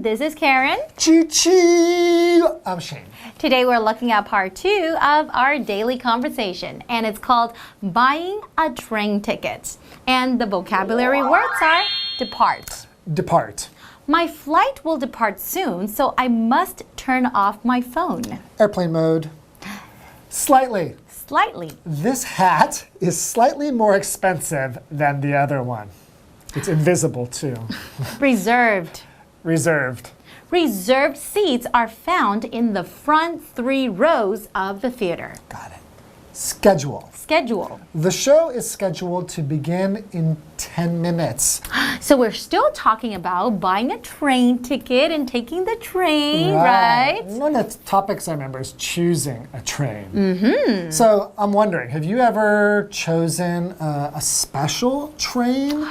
everyone. This is Karen. Choo-choo! I'm Shane. Today we're looking at part 2 of our daily conversation, and it's called buying a train ticket. And the vocabulary words are depart. Depart. My flight will depart soon, so I must turn off my phone. Airplane mode. Slightly. Slightly. This hat is slightly more expensive than the other one. It's invisible too. Reserved. Reserved. Reserved seats are found in the front 3 rows of the theater. Got it. Schedule. Schedule. The show is scheduled to begin in 10 minutes. So we're still talking about buying a train ticket and taking the train, right? One of the topics I remember is choosing a train. So I'm wondering, have you ever chosen a special train?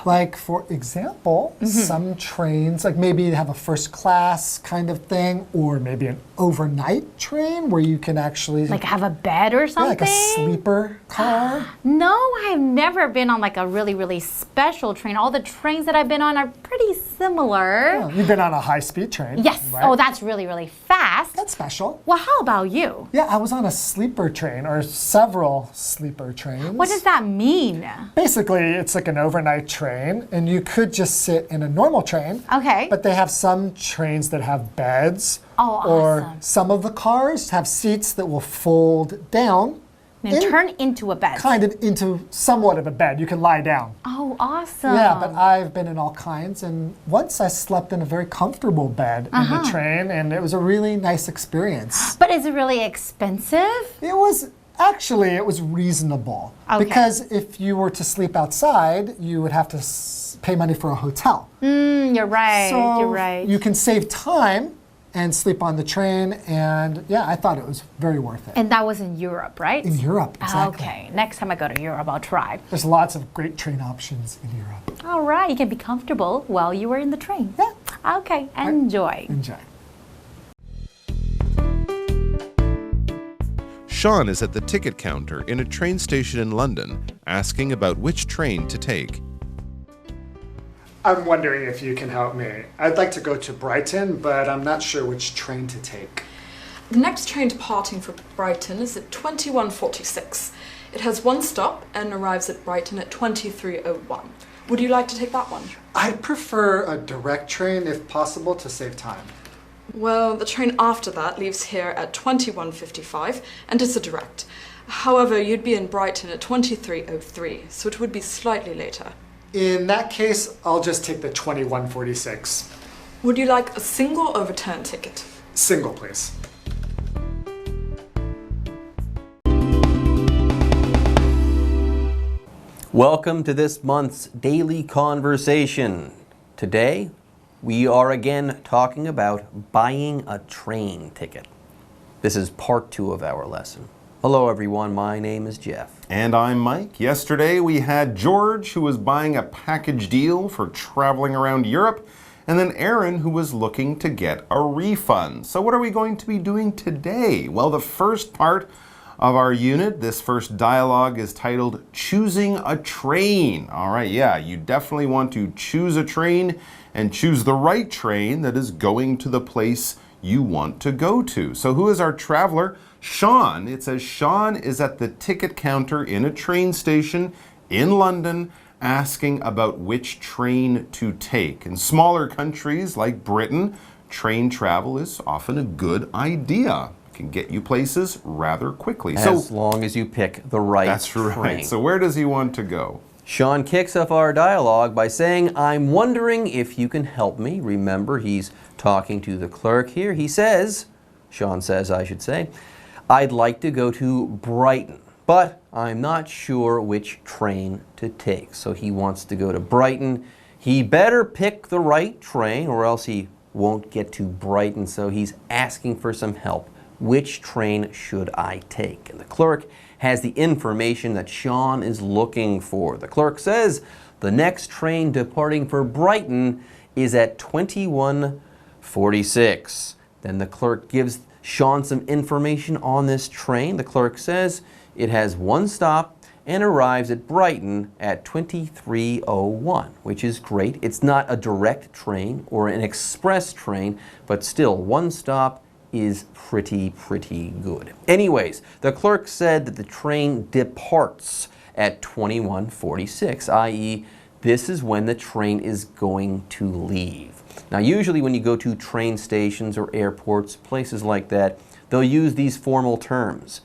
Like, for example, some trains, like maybe have a first class kind of thing, or maybe an overnight train where you can actually... Like have a bed or something? Yeah, like a sleeper car. No, I've never been on like a really, really special train. All the trains that I've been on are pretty similar. Oh, you've been on a high-speed train. Yes. Right? Oh, that's really, really fast. That's special. Well, how about you? Yeah, I was on a sleeper train, or several sleeper trains. What does that mean? Basically, it's like an overnight train, and you could just sit in a normal train. Okay. But they have some trains that have beds. Oh, or awesome. some of the cars have seats that will fold down. And turn into a bed. Kind of into somewhat of a bed. You can lie down. Oh, awesome. Yeah, but I've been in all kinds, and once I slept in a very comfortable bed in the train, and it was a really nice experience. But is it really expensive? It was reasonable. Okay. Because if you were to sleep outside, you would have to pay money for a hotel. You're right. So you're right. you can save time and sleep on the train, and yeah, I thought it was very worth it. And that was in Europe, right? In Europe, exactly. Okay, next time I go to Europe, I'll try. There's lots of great train options in Europe. All right, you can be comfortable while you were in the train. Yeah. Okay, enjoy. Enjoy. Sean is at the ticket counter in a train station in London, asking about which train to take. I'm wondering if you can help me. I'd like to go to Brighton, but I'm not sure which train to take. The next train departing for Brighton is at 21:46. It has one stop and arrives at Brighton at 23:01. Would you like to take that one? I'd prefer a direct train if possible to save time. Well, the train after that leaves here at 21:55 and it's a direct. However, you'd be in Brighton at 23:03, so it would be slightly later. In that case, I'll just take the 21:46. Would you like a single or return ticket? Single, please. Welcome to this month's Daily Conversation. Today, we are again talking about buying a train ticket. This is part 2 of our lesson. Hello everyone, my name is Jeff. And I'm Mike. Yesterday we had George, who was buying a package deal for traveling around Europe, and then Aaron, who was looking to get a refund. So what are we going to be doing today? Well, the first part of our unit, this first dialogue, is titled Choosing a Train. All right, yeah, you definitely want to choose a train and choose the right train that is going to the place you want to go to. So who is our traveler? Sean. It says Sean is at the ticket counter in a train station in London asking about which train to take. In smaller countries like Britain, train travel is often a good idea. It can get you places rather quickly. As long as you pick the right That's train. right. So where does he want to go? Sean kicks off our dialogue by saying, I'm wondering if you can help me. Remember, he's talking to the clerk here. He says, Sean says, I should say, I'd like to go to Brighton, but I'm not sure which train to take. So he wants to go to Brighton. He better pick the right train or else he won't get to Brighton. So he's asking for some help. Which train should I take? And the clerk has the information that Sean is looking for. The clerk says the next train departing for Brighton is at 21:46. Then the clerk gives Sean some information on this train. The clerk says it has one stop and arrives at Brighton at 23:01, which is great. It's not a direct train or an express train, but still, one stop is pretty good. Anyways, the clerk said that the train departs at 21:46, i.e., this is when the train is going to leave. Now, usually when you go to train stations or airports, places like that, they'll use these formal terms,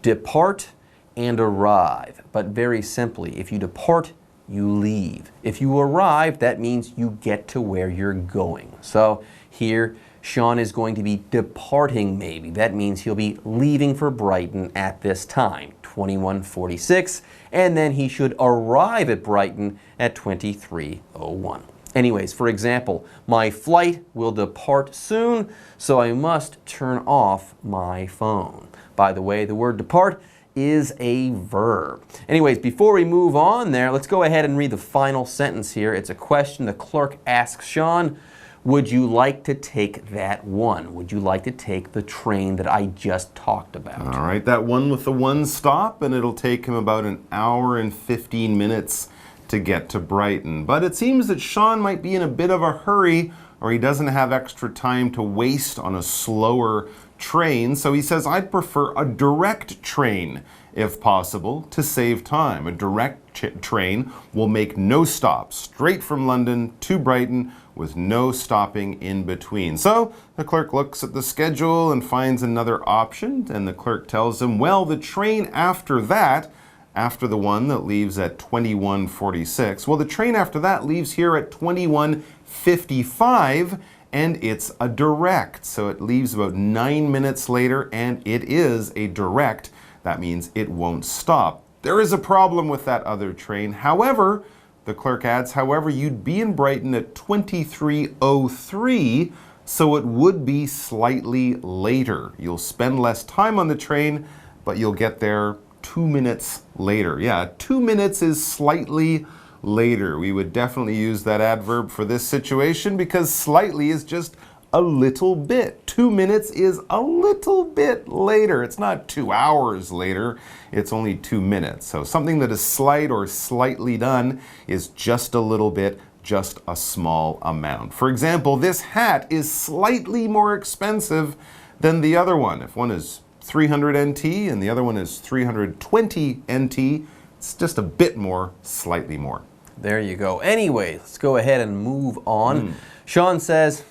depart and arrive. But very simply, if you depart, you leave. If you arrive, that means you get to where you're going. So here, Sean is going to be departing maybe. That means he'll be leaving for Brighton at this time, 21:46, and then he should arrive at Brighton at 23:01. Anyways, for example, my flight will depart soon, so I must turn off my phone. By the way, the word depart is a verb. Anyways, before we move on there, let's go ahead and read the final sentence here. It's a question the clerk asks Sean. Would you like to take that one? Would you like to take the train that I just talked about? All right, that one with the one stop, and it'll take him about an hour and 15 minutes to get to Brighton. But it seems that Sean might be in a bit of a hurry, or he doesn't have extra time to waste on a slower train, so he says, I'd prefer a direct train, if possible, to save time. A direct train will make no stops, straight from London to Brighton, with no stopping in between. So the clerk looks at the schedule and finds another option, and the clerk tells him, well, the train after that, after the one that leaves at 21:46, well, the train after that leaves here at 21:55, and it's a direct. So it leaves about 9 minutes later, and it is a direct. That means it won't stop. There is a problem with that other train. However, the clerk adds, however, you'd be in Brighton at 23:03, so it would be slightly later. You'll spend less time on the train, but you'll get there 2 minutes later. Yeah, 2 minutes is slightly later. We would definitely use that adverb for this situation because slightly is just a little bit. 2 minutes is a little bit later. It's not 2 hours later. It's only 2 minutes. So something that is slight or slightly done is just a little bit, just a small amount. For example, this hat is slightly more expensive than the other one. If one is 300 NT and the other one is 320 NT, it's just a bit more, slightly more. There you go. Anyway, let's go ahead and move on. Sean says,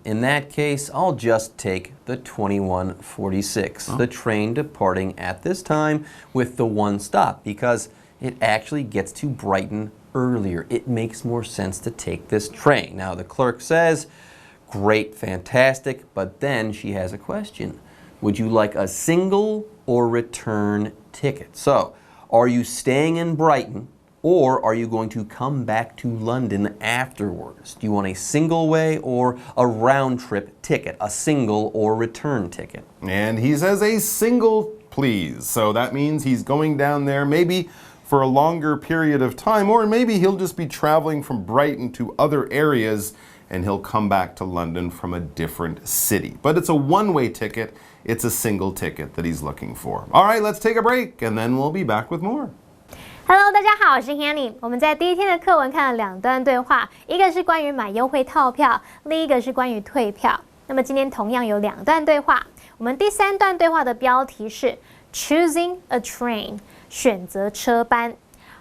in that case, I'll just take the 21:46, the train departing at this time with the one stop, because it actually gets to Brighton earlier. It makes more sense to take this train. Now, the clerk says, great, fantastic, but then she has a question. Would you like a single or return ticket? So, are you staying in Brighton, or are you going to come back to London afterwards? Do you want a single way or a round trip ticket? A single or return ticket? And he says a single, please. So that means he's going down there maybe for a longer period of time, or maybe he'll just be traveling from Brighton to other areas and he'll come back to London from a different city. But it's a one-way ticket. It's a single ticket that he's looking for. All right, let's take a break and then we'll be back with more. Hello， 大家好，我是 Hanny。我们在第一天的课文看了两段对话，一个是关于买优惠套票，另一个是关于退票。那么今天同样有两段对话。我们第三段对话的标题是 Choosing a train， 选择车班。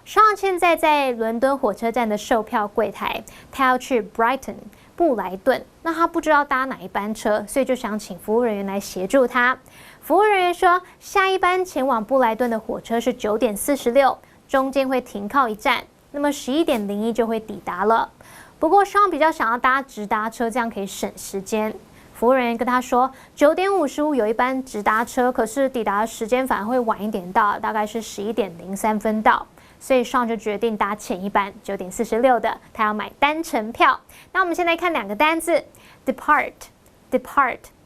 Sean现在在伦敦火车站的售票柜台，他要去 Brighton 布莱顿，那他不知道搭哪一班车，所以就想请服务人员来协助他。服务人员说，下一班前往布莱顿的火车是9点46。中间会停靠一站，那么11点01就会抵达了。不过Sean比较想要搭直达车，这样可以省时间。服务人员跟他说，9点55有一班直达车，可是抵达的时间反而会晚一点到，大概是11点03分到。所以Sean就决定搭前一班9点46的，他要买单程票。那我们先来看两个单字 ，depart，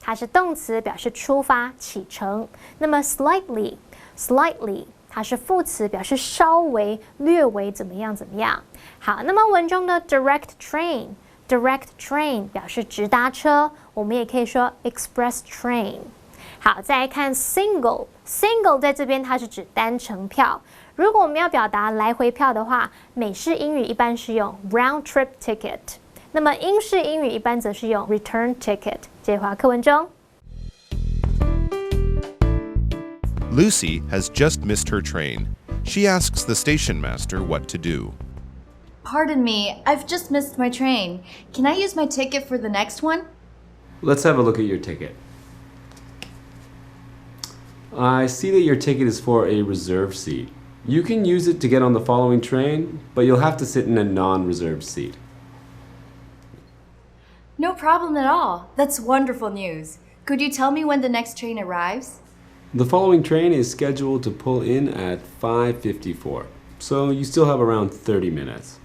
它是动词，表示出发、启程。那么 slightly。它是副词，表示稍微、略微怎么样。好，那么文中的 direct train 表示直达车，我们也可以说 express train。好，再来看 single 在这边它是指单程票。如果我们要表达来回票的话，美式英语一般是用 round trip ticket， 那么英式英语一般则是用 return ticket。接话课文中。Lucy has just missed her train. She asks the station master what to do. Pardon me, I've just missed my train. Can I use my ticket for the next one? Let's have a look at your ticket. I see that your ticket is for a reserved seat. You can use it to get on the following train, but you'll have to sit in a non-reserved seat. No problem at all. That's wonderful news. Could you tell me when the next train arrives? The following train is scheduled to pull in at 5:54, so you still have around 30 minutes.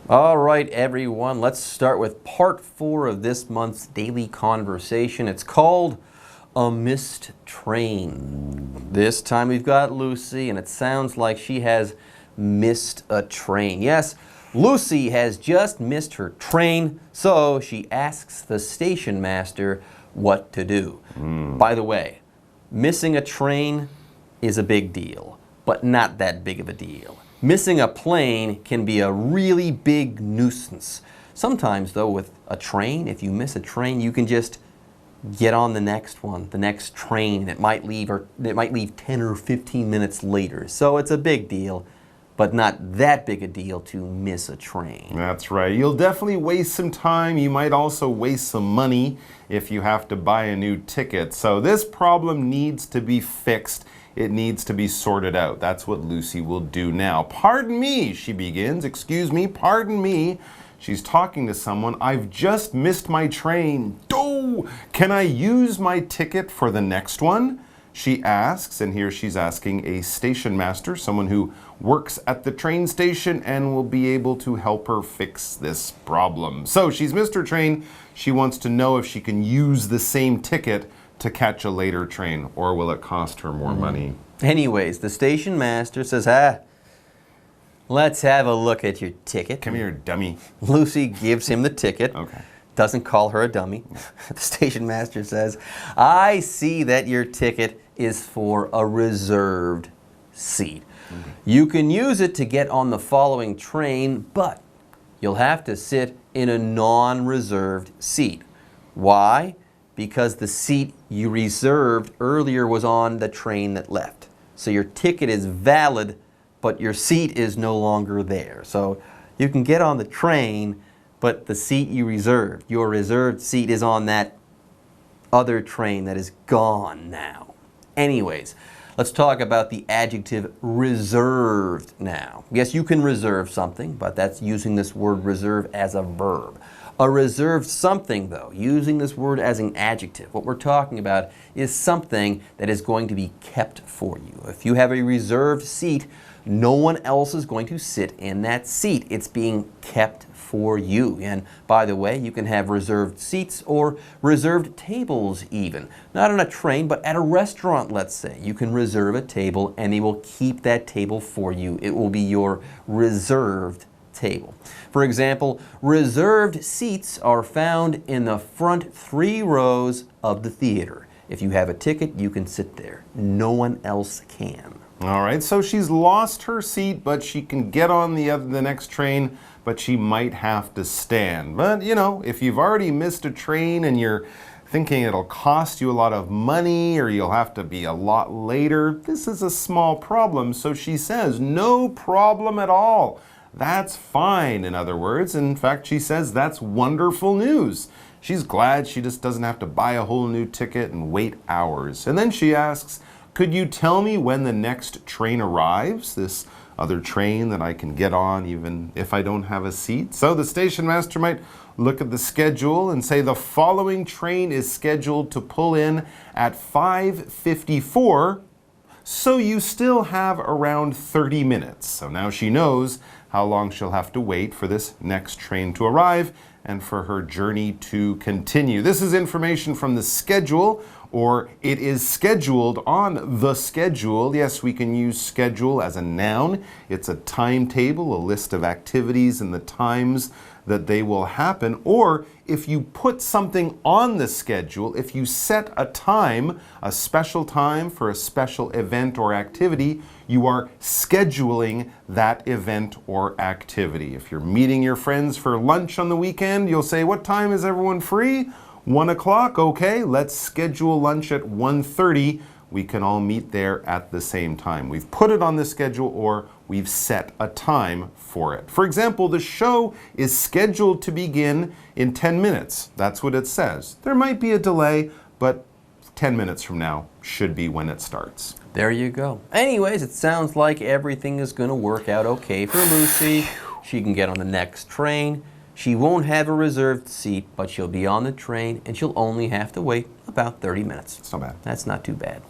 All right, everyone, let's start with part 4 of this month's daily conversation. It's called A Missed Train. This time we've got Lucy, and it sounds like she has missed a train. Yes, Lucy has just missed her train, so she asks the station master what to do. By the way, missing a train is a big deal, but not that big of a deal. Missing a plane can be a really big nuisance. Sometimes, though, with a train, if you miss a train, you can just get on the next one, the next train. It might leave 10 or 15 minutes later. So it's a big deal, but not that big a deal to miss a train. That's right. You'll definitely waste some time. You might also waste some money if you have to buy a new ticket. So this problem needs to be fixed. It needs to be sorted out. That's what Lucy will do now. Pardon me, she begins. Excuse me, pardon me. She's talking to someone. I've just missed my train. Oh, can I use my ticket for the next one? She asks, and here she's asking a station master, someone who works at the train station and will be able to help her fix this problem. So she's missed her train. She wants to know if she can use the same ticket to catch a later train, or will it cost her more money? Anyways, the station master says, let's have a look at your ticket. Come here, dummy. Lucy gives him the ticket. Okay. Doesn't call her a dummy. The station master says, I see that your ticket is for a reserved seat. You can use it to get on the following train, but you'll have to sit in a non-reserved seat. Why? Because the seat you reserved earlier was on the train that left. So your ticket is valid, but your seat is no longer there. So you can get on the train, but the seat you reserved, your reserved seat, is on that other train that is gone now. Anyways, let's talk about the adjective reserved now. Yes, you can reserve something, but that's using this word reserve as a verb. A reserved something, though, using this word as an adjective, what we're talking about is something that is going to be kept for you. If you have a reserved seat, no one else is going to sit in that seat. It's being kept for you. And by the way, you can have reserved seats or reserved tables even. Not on a train, but at a restaurant, let's say. You can reserve a table and they will keep that table for you. It will be your reserved table. For example, reserved seats are found in the front 3 rows of the theater. If you have a ticket, you can sit there. No one else can. All right, so she's lost her seat, but she can get on the next train, but she might have to stand. But, you know, if you've already missed a train and you're thinking it'll cost you a lot of money or you'll have to be a lot later, this is a small problem. So she says, no problem at all. That's fine, in other words. In fact, she says that's wonderful news. She's glad she just doesn't have to buy a whole new ticket and wait hours. And then she asks, could you tell me when the next train arrives? This other train that I can get on even if I don't have a seat. So the station master might look at the schedule and say the following train is scheduled to pull in at 5:54. So you still have around 30 minutes. So now she knows how long she'll have to wait for this next train to arrive and for her journey to continue. This is information from the schedule, or it is scheduled on the schedule. Yes, we can use schedule as a noun. It's a timetable, a list of activities and the times that they will happen, or if you put something on the schedule, if you set a time, a special time for a special event or activity, you are scheduling that event or activity. If you're meeting your friends for lunch on the weekend, you'll say, what time is everyone free? 1 o'clock, okay, let's schedule lunch at 1:30. We can all meet there at the same time. We've put it on the schedule or we've set a time for it. For example, the show is scheduled to begin in 10 minutes. That's what it says. There might be a delay, but 10 minutes from now should be when it starts. There you go. Anyways, it sounds like everything is going to work out okay for Lucy. She can get on the next train. She won't have a reserved seat, but she'll be on the train and she'll only have to wait about 30 minutes. It's not bad. That's not too bad.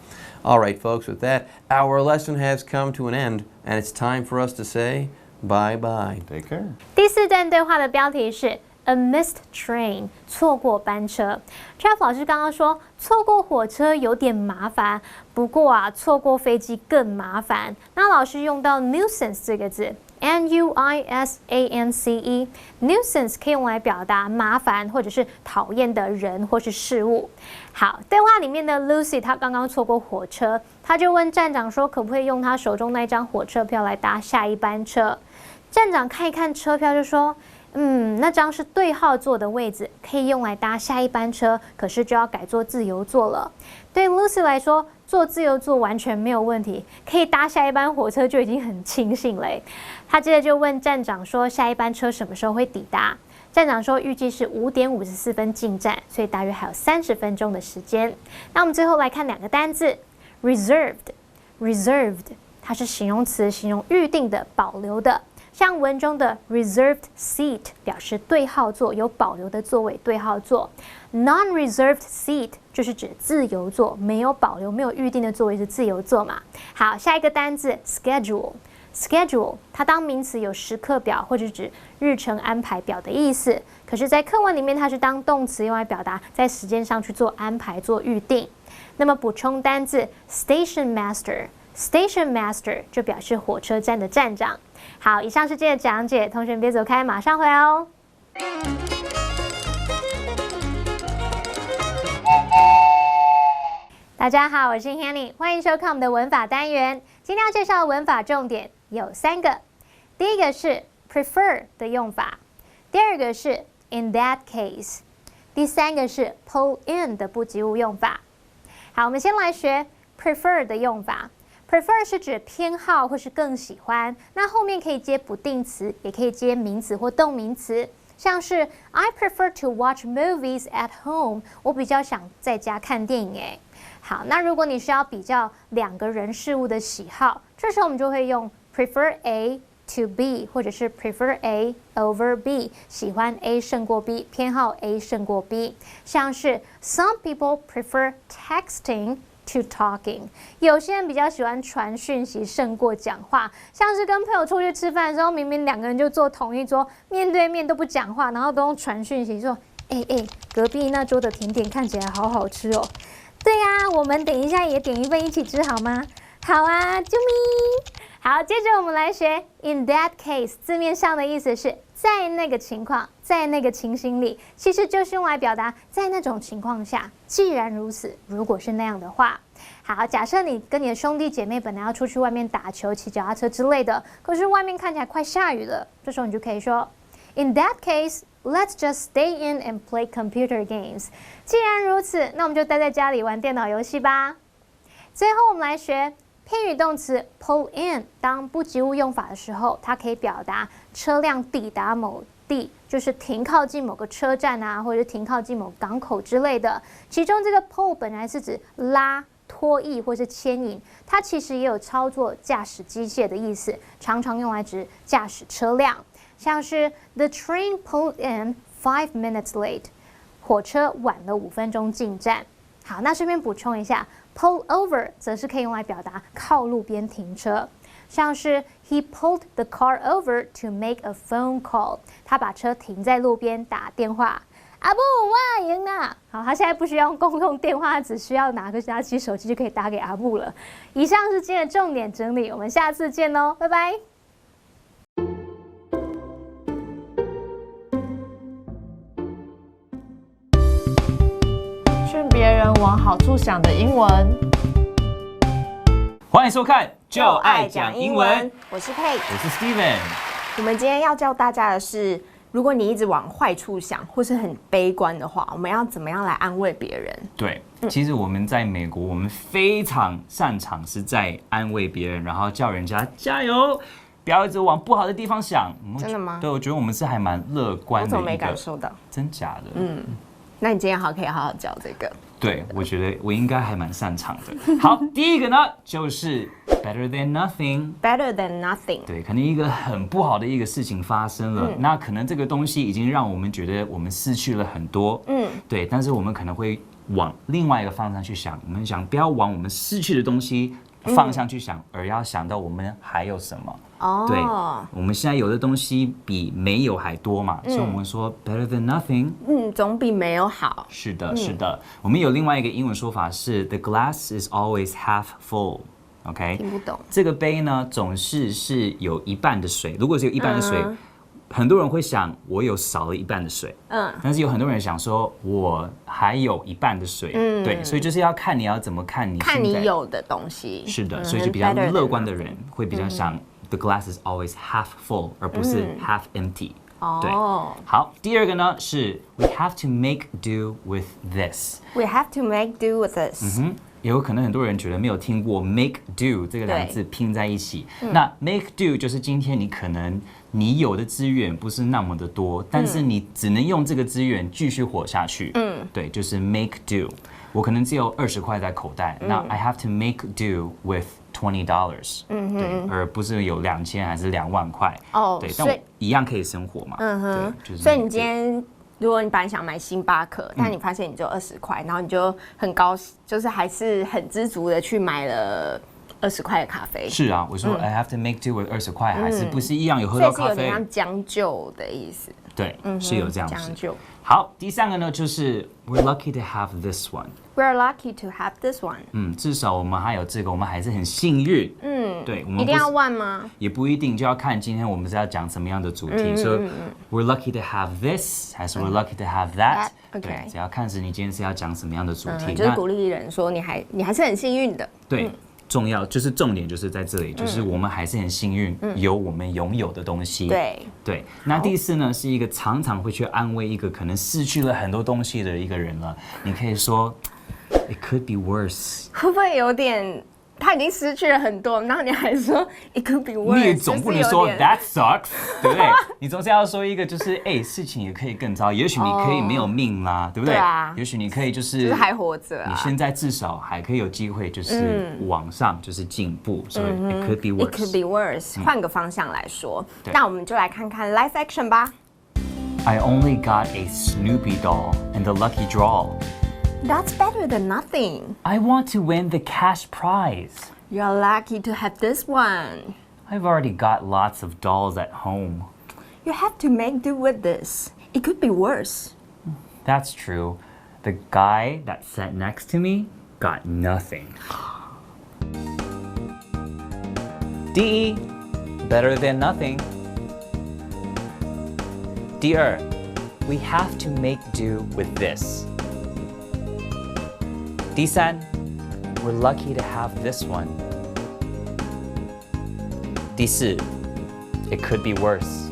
All right, folks, with that, our lesson has come to an end, and it's time for us to say bye-bye. Take care. 第4段对话的标题是 A missed train， 错过班车。Jeff 老师刚刚说错过火车有点麻烦，不过啊，错过飞机更麻烦。那老师用到 nuisance 这个字。nuisance，nuisance 可以用来表达麻烦或者是讨厌的人或是事物。好，对话里面的 Lucy 她刚刚错过火车，她就问站长说可不可以用她手中那张火车票来搭下一班车。站长看一看车票就说，那张是对号座的位置，可以用来搭下一班车，可是就要改坐自由座了。对 Lucy 来说，坐自由座完全没有问题，可以搭下一班火车就已经很庆幸了。他接着就问站长说下一班车什么时候会抵达？站长说预计是5点54分进站，所以大约还有30分钟的时间。那我们最后来看2个单字 ，reserved，reserved， 它是形容词，形容预定的、保留的。像文中的 reserved seat 表示对号座，有保留的座位，对号座。Non-reserved seat 就是指自由座，没有保留、没有预定的座位是自由座嘛。好，下一个单字 schedule，schedule 它当名词有时刻表或者指日程安排表的意思，可是在课文里面它是当动词用来表达在时间上去做安排、做预定。那么补充单字 station master。Station master 就表示火车站的站长。好，以上是今天的讲解，同学别走开，马上回来哦。大家好，我是 Hanny， 欢迎收看我们的文法单元。今天要介绍的文法重点有3个，第一个是 prefer 的用法，第二个是 in that case， 第3个是 pull in 的不及物用法。好，我们先来学 prefer 的用法。Prefer 是指偏好或是更喜欢，那后面可以接不定词，也可以接名词或动名词，像是 I prefer to watch movies at home， 我比较想在家看电影诶。好，那如果你需要比较2个人事物的喜好，这时候我们就会用 prefer A to B， 或者是 prefer A over B， 喜欢 A 胜过 B， 偏好 A 胜过 B， 像是 Some people prefer texting to talking， 有些人比较喜欢传讯息胜过讲话，像是跟朋友出去吃饭的时候，明明2个人就坐同一桌，面对面都不讲话，然后都用传讯息说，隔壁那桌的甜点看起来好好吃哦。对呀，我们等一下也点一份一起吃好吗？好啊，啾咪。好，接着我们来学 in that case， 字面上的意思是在那个情况，在那个情形里，其实就是用来表达在那种情况下。既然如此，如果是那样的话，好，假设你跟你的兄弟姐妹本来要出去外面打球、骑脚踏车之类的，可是外面看起来快下雨了，这时候你就可以说 In that case, let's just stay in and play computer games。既然如此，那我们就待在家里玩电脑游戏吧。最后我们来学偏语动词 pull in， 当不及物用法的时候，它可以表达车辆抵达某地，就是停靠近某个车站啊，或者停靠近某港口之类的。其中这个 pull 本来是指拉、拖曳或是牵引，它其实也有操作驾驶机械的意思，常常用来指驾驶车辆。像是 The train pulled in 5 minutes late， 火车晚了5分钟进站。好，那顺便补充一下 ，pull over 则是可以用来表达靠路边停车，像是 He pulled the car over to make a phone call， 他把车停在路边打电话。阿布，我赢了。好，他现在不需要用公共电话，只需要拿起手机就可以打给阿布了。以上是今天的重点整理，我们下次见喽，拜拜。人往好处想的英文。欢迎收看《就爱讲英文》，我是 Kate，我是 Steven。我们今天要教大家的是，如果你一直往坏处想，或是很悲观的话，我们要怎么样来安慰别人？对，其实我们在美国，我们非常擅长是在安慰别人，然后叫人家加油，不要一直往不好的地方想。真的吗？对，我觉得我们是还蛮乐观的。我怎么没感受到？真假的？那你今天可以好好教这个。对，我觉得我应该还蛮擅长的。好，第一个呢就是 better than nothing。better than nothing。对，可能一个很不好的一个事情发生了，那可能这个东西已经让我们觉得我们失去了很多。对，但是我们可能会往另外一个方向去想，我们想不要往我们失去的东西方向去想，而要想到我们还有什么。对，我们现在有的东西比没有还多嘛，所以我们说 better than nothing。总比没有好。是的，是的。我们有另外一个英文说法是 the glass is always half full。OK， 听不懂。这个杯呢，总是有一半的水。如果是有一半的水，很多人会想我有少了一半的水。但是有很多人想说我还有一半的水。对，所以就是要看你要怎么看你看你有的东西。是的，所以就比较乐观的人会比较想 the glass is always half full， 而不是half empty。对，好，第二个呢是 we have to make do with this。 We have to make do with this。也有可能很多人觉得没有听过 make do 这个两个字拼在一起。那 make do 就是今天你可能你有的资源不是那么的多，但是你只能用这个资源继续活下去。对，就是 make do。我可能只有20块在口袋，那 I have to make do with $20。对，而不是有2000还是2万块。对，但我一样可以生活嘛。对，就是。所以你今天，如果你本来想买星巴克，但你发现你只有20块，然后你就很高兴，就是还是很知足的去买了20块的咖啡。是啊，我说 I have to make do with 20块，还是不是一样有喝到咖啡？所以是有点像将就的意思。对，是有这样子。将就。好，第三个呢，就是 we're lucky to have this one。 We're lucky to have this one。至少我们还有这个，我们还是很幸运。对，我们一定要one吗？也不一定，就要看今天我们是要讲什么样的主题。所以 we're lucky to have this， 还是 we're lucky to have that？ 对，只要看是你今天是要讲什么样的主题。就是鼓励人说你还是很幸运的。对。重要就是重点就是在这里，就是我们还是很幸运，有我们拥有的东西。对。那第四呢，是一个常常会去安慰一个可能失去了很多东西的一个人了。你可以说 ，It could be worse。会不会有点？他已经失去了很多，然后你还说 it could be worse， 你也总不能说 that sucks， 对不对？你总是要说一个就是事情也可以更糟，也许你可以没有命啦，对不对？对啊，也许你可以就是还活着啊，你现在至少还可以有机会就是往上就是进步，所以 it could be worse。 It could be worse， 换个方向来说，那我们就来看看 live action 吧。I only got a Snoopy doll in the lucky draw。That's better than nothing. I want to win the cash prize. You're lucky to have this one. I've already got lots of dolls at home. You have to make do with this. It could be worse. That's true. The guy that sat next to me got nothing. 第一 better than nothing. 第二 we have to make do with this. 第三 we're lucky to have this one. 第四 it could be worse.